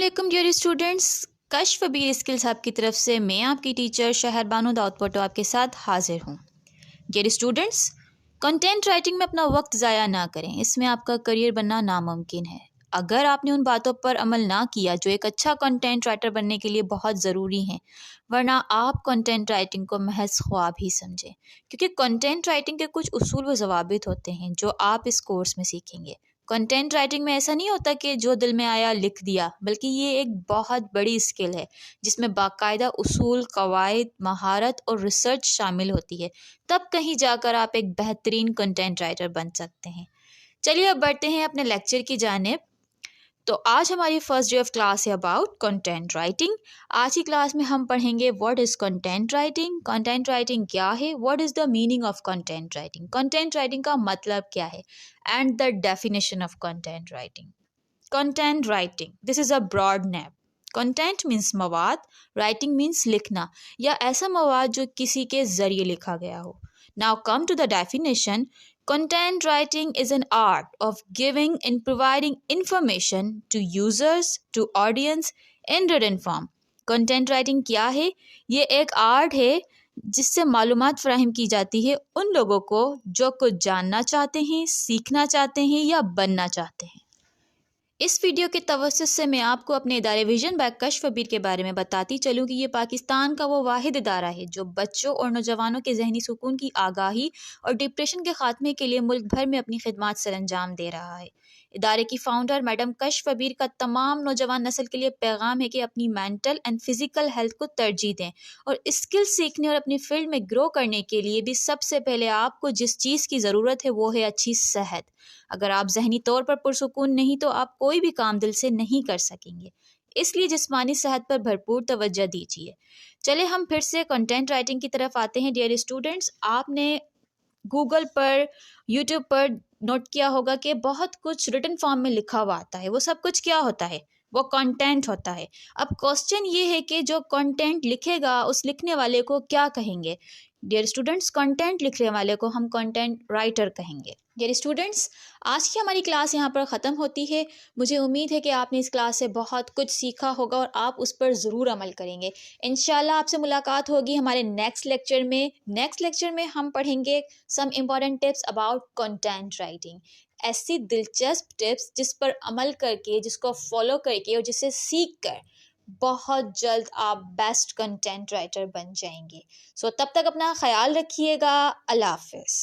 अस्सलाम dear students, कश्फ बीर skills hub की तरफ से मैं आपकी टीचर शहर बानो दाऊद पटो आपके साथ हाजिर हूँ। डियर स्टूडेंट्स, कंटेंट राइटिंग में अपना वक्त ज़ाया ना करें, इसमें आपका करियर बनना नामुमकिन है। अगर आपने उन बातों पर अमल ना किया जो एक अच्छा कंटेंट राइटर बनने के लिए बहुत ज़रूरी हैं, वरना आप कंटेंट राइटिंग को महज ख्वाब ही समझें, क्योंकि कंटेंट राइटिंग के कुछ उसूल व ज़वाबित होते हैं जो आप इस कोर्स में सीखेंगे। कंटेंट राइटिंग में ऐसा नहीं होता कि जो दिल में आया लिख दिया, बल्कि ये एक बहुत बड़ी स्किल है जिसमें बाकायदा उसूल, कवायद, महारत और रिसर्च शामिल होती है। तब कहीं जाकर आप एक बेहतरीन कंटेंट राइटर बन सकते हैं। चलिए अब बढ़ते हैं अपने लेक्चर की जानिब। तो आज हमारी फर्स्ट डे ऑफ क्लास है अबाउट कंटेंट राइटिंग। आज की क्लास में हम पढ़ेंगे व्हाट इज़ कंटेंट राइटिंग क्या है, what is the meaning of content writing का मतलब क्या है, and the definition of content writing. Content writing, this is a broad name. Content means मवाद, राइटिंग मीन्स लिखना या ऐसा मवाद जो किसी के ज़रिए लिखा गया हो। Now come to the definition. Content writing is an art of giving and providing information to users, to audience in written form. Content writing क्या है? ये एक आर्ट है जिससे मालूमात फराहम की जाती है उन लोगों को जो कुछ जानना चाहते हैं, सीखना चाहते हैं या बनना चाहते हैं। इस वीडियो के तवज्जुह से मैं आपको अपने इदारे विजन बाय कश्फ बीर के बारे में बताती चलूँ कि ये पाकिस्तान का वो वाहिद इदारा है जो बच्चों और नौजवानों के जहनी सुकून की आगाही और डिप्रेशन के खात्मे के लिए मुल्क भर में अपनी खिदमात सरअंजाम दे रहा है। इदारे की फाउंडर मैडम कश्फ बीर का तमाम नौजवान नस्ल के लिए पैगाम है कि अपनी मेंटल एंड फिज़िकल हेल्थ को तरजीह दें और स्किल सीखने और अपनी फील्ड में ग्रो करने के लिए भी सबसे पहले आपको जिस चीज़ की ज़रूरत है वो है अच्छी सेहत। अगर आप जहनी तौर पर पुरसुकून नहीं तो आप कोई भी काम दिल से नहीं कर सकेंगे, इसलिए जिस्मानी सेहत पर भरपूर तवज्जो दीजिए। चले हम फिर से कंटेंट राइटिंग की तरफ आते हैं। डियर स्टूडेंट्स, आपने गूगल पर, यूट्यूब पर नोट किया होगा कि बहुत कुछ रिटन फॉर्म में लिखा हुआ आता है। वो सब कुछ क्या होता है? वो कंटेंट होता है। अब क्वेश्चन ये है कि जो कंटेंट लिखेगा उस लिखने वाले को क्या कहेंगे? डियर स्टूडेंट्स, कंटेंट लिखने वाले को हम कंटेंट राइटर कहेंगे। डियर स्टूडेंट्स, आज की हमारी क्लास यहाँ पर ख़त्म होती है। मुझे उम्मीद है कि आपने इस क्लास से बहुत कुछ सीखा होगा और आप उस पर ज़रूर अमल करेंगे। इंशाल्लाह आपसे मुलाकात होगी हमारे नेक्स्ट लेक्चर में। नेक्स्ट लेक्चर में हम पढ़ेंगे some important tips about content writing. ऐसी दिलचस्प टिप्स जिस पर अमल करके, जिसको फॉलो करके और जिसे सीख कर बहुत जल्द आप बेस्ट कंटेंट राइटर बन जाएंगे। सो तब तक अपना ख्याल रखिएगा। अल्लाह हाफ़िज़।